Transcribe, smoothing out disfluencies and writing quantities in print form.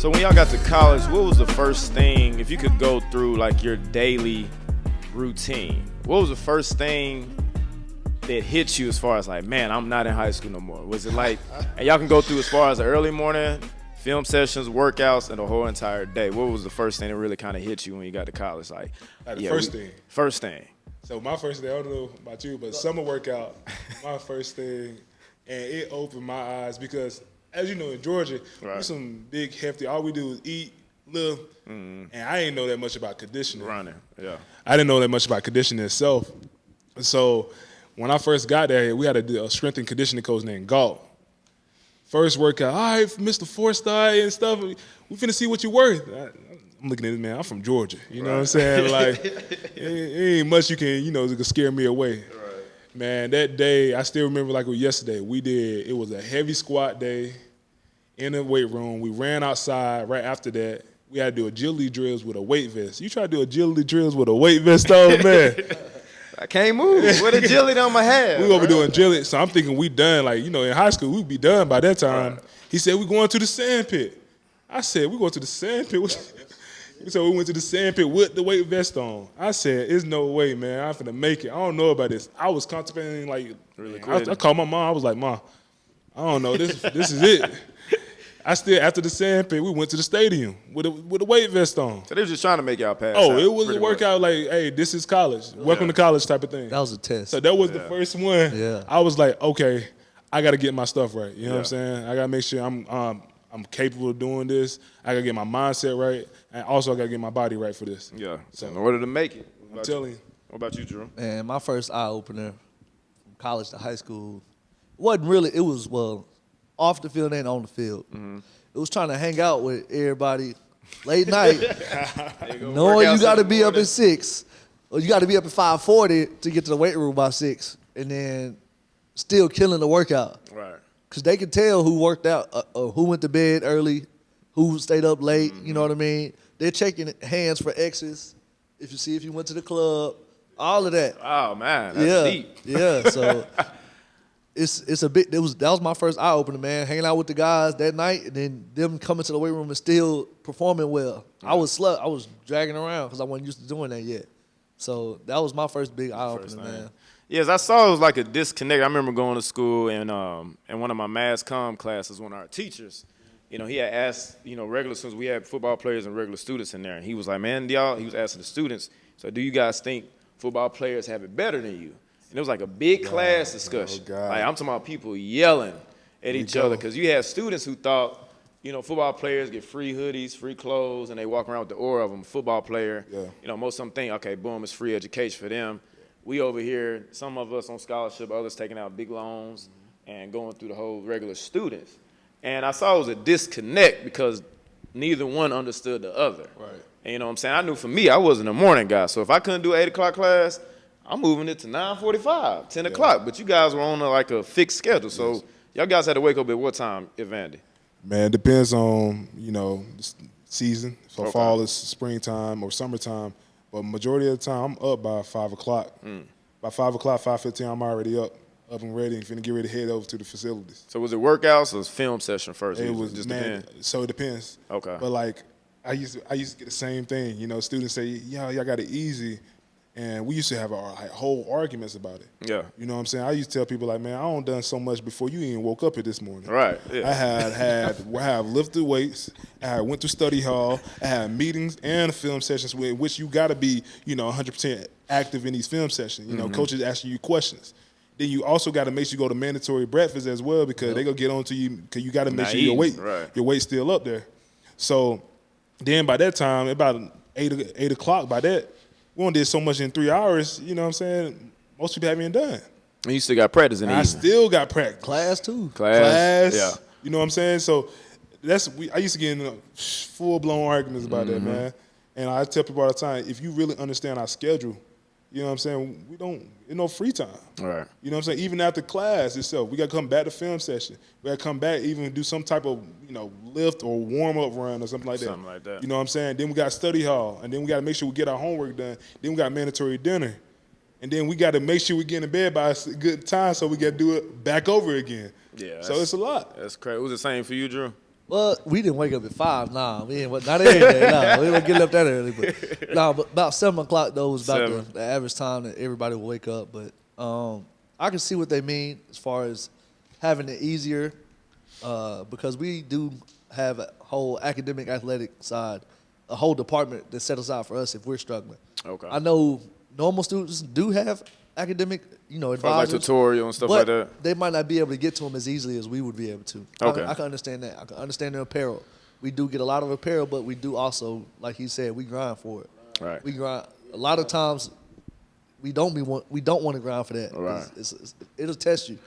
So when y'all got to college, what was the first thing, if you could go through like your daily routine, what was the first thing that hit you as far as like, man, I'm not in high school no more? Was it like, and y'all can go through as far as the early morning, film sessions, workouts, and the whole entire day. What was the first thing that really kind of hit you when you got to college? Like the first thing. First thing. So my first thing, I don't know about you, but summer workout, my first thing, and it opened my eyes because, as you know, in Georgia, we're some big, hefty, all we do is eat, live, and I didn't know that much about conditioning. Running, yeah. I didn't know that much about conditioning itself. So when I first got there, we had a strength and conditioning coach named Galt. First workout, all right, Mr. Four-Star and stuff, we finna see what you're worth. I'm looking at this, man, I'm from Georgia. You know what I'm saying? Like, it ain't much you can, that can scare me away. Right. Man, that day, I still remember like it was yesterday. It was a heavy squat day in the weight room. We ran outside right after that. We had to do agility drills with a weight vest. You try to do agility drills with a weight vest on, man. I can't move. What agility on my head? We gonna be doing agility. So I'm thinking we done. Like, in high school, we'd be done by that time. Right. He said, we going to the sand pit. I said, we going to the sand pit? So we went to the sand pit with the weight vest on. I said, there's no way, man. I'm finna make it. I don't know about this. I was contemplating, like, really I called my mom. I was like, Mom, I don't know. This is it. After the sand pit, we went to the stadium with a weight vest on. So they were just trying to make y'all pass. Oh, it was a workout like, hey, this is college. Welcome to college type of thing. That was a test. So that was the first one. Yeah. I was like, okay, I got to get my stuff right. You know what I'm saying? I got to make sure I'm capable of doing this. I got to get my mindset right. And also I got to get my body right for this. Yeah. So in order to make it. I'm telling you. What about you, Drew? Man, my first eye-opener from college to high school wasn't really, it was, off the field and on the field. Mm-hmm. It was trying to hang out with everybody late night, knowing you got to be up at 6, or you got to be up at 5:40 to get to the weight room by 6, and then still killing the workout. Right. Because they could tell who worked out, who went to bed early, who stayed up late, you know what I mean? They're checking hands for X's, if you went to the club, all of that. Oh, man, that's deep. Yeah, so it's a bit. That was my first eye opener, man. Hanging out with the guys that night, and then them coming to the weight room and still performing well. I was dragging around because I wasn't used to doing that yet. So that was my first big eye opener, man. Yes, I saw it was like a disconnect. I remember going to school and in one of my mass comm classes, one of our teachers, he had asked, regular students, we had football players and regular students in there, and he was like, man, he was asking the students, so do you guys think football players have it better than you? And it was like a big class discussion. Oh, like I'm talking about people yelling at each other because you had students who thought, football players get free hoodies, free clothes, and they walk around with the aura of them. Football player, most of them think, okay, boom, it's free education for them. We over here, some of us on scholarship, others taking out big loans and going through the whole regular students. And I saw it was a disconnect because neither one understood the other. Right. And you know what I'm saying? I knew for me, I wasn't a morning guy. So if I couldn't do 8 o'clock class, I'm moving it to 9:45, 10 o'clock. But you guys were on a fixed schedule. So y'all guys had to wake up at what time, Evandy? Man, it depends on, the season. So fall is springtime or summertime. But majority of the time, I'm up by 5 o'clock. By 5 o'clock, 5:15, I'm already up and ready, and finna get ready to head over to the facilities. So was it workouts or was film session first? It was just man. So it depends. Okay. But I used to get the same thing. Students say, y'all got it easy, and we used to have whole arguments about it. Yeah. You know what I'm saying? I used to tell people man, I done so much before you even woke up here this morning. Right. Yeah. I have lifted weights. I went to study hall. I had meetings and film sessions in which you got to be 100% active in these film sessions. Coaches asking you questions. Then you also got to make sure you go to mandatory breakfast as well because they gonna get on to you because you got to make sure your weight's still up there. So then by that time, about 8 o'clock, by that, we only did so much in 3 hours. You know what I'm saying? Most people haven't even done. And you still got practice in the evening. I still got practice. Class too. Class. Yeah. You know what I'm saying? So I used to get in full-blown arguments about that, man. And I tell people all the time, if you really understand our schedule, you know what I'm saying, there's no free time. Right. You know what I'm saying? Even after class itself, we got to come back to film session. We got to come back, even do some type of, lift or warm-up run or something like that. Something like that. You know what I'm saying? Then we got study hall, and then we got to make sure we get our homework done. Then we got mandatory dinner. And then we got to make sure we get in bed by a good time so we got to do it back over again. Yeah. So it's a lot. That's crazy. Was it the same for you, Drew? Well, we didn't wake up at 5. Nah, we ain't not every day. Nah, we didn't get up that early. But nah, but about 7 o'clock though was about 7. the average time that everybody would wake up. But I can see what they mean as far as having it easier, because we do have a whole academic athletic side, a whole department that's set aside for us if we're struggling. Okay. I know normal students do have academic, Like advisors. tutorial and stuff but like that. they might not be able to get to them as easily as we would be able to. Okay. I can understand that. I can understand the apparel. We do get a lot of apparel, but we do also, like he said, we grind for it. Right. We grind. A lot of times, we don't want to grind for that. Right. It'll test you.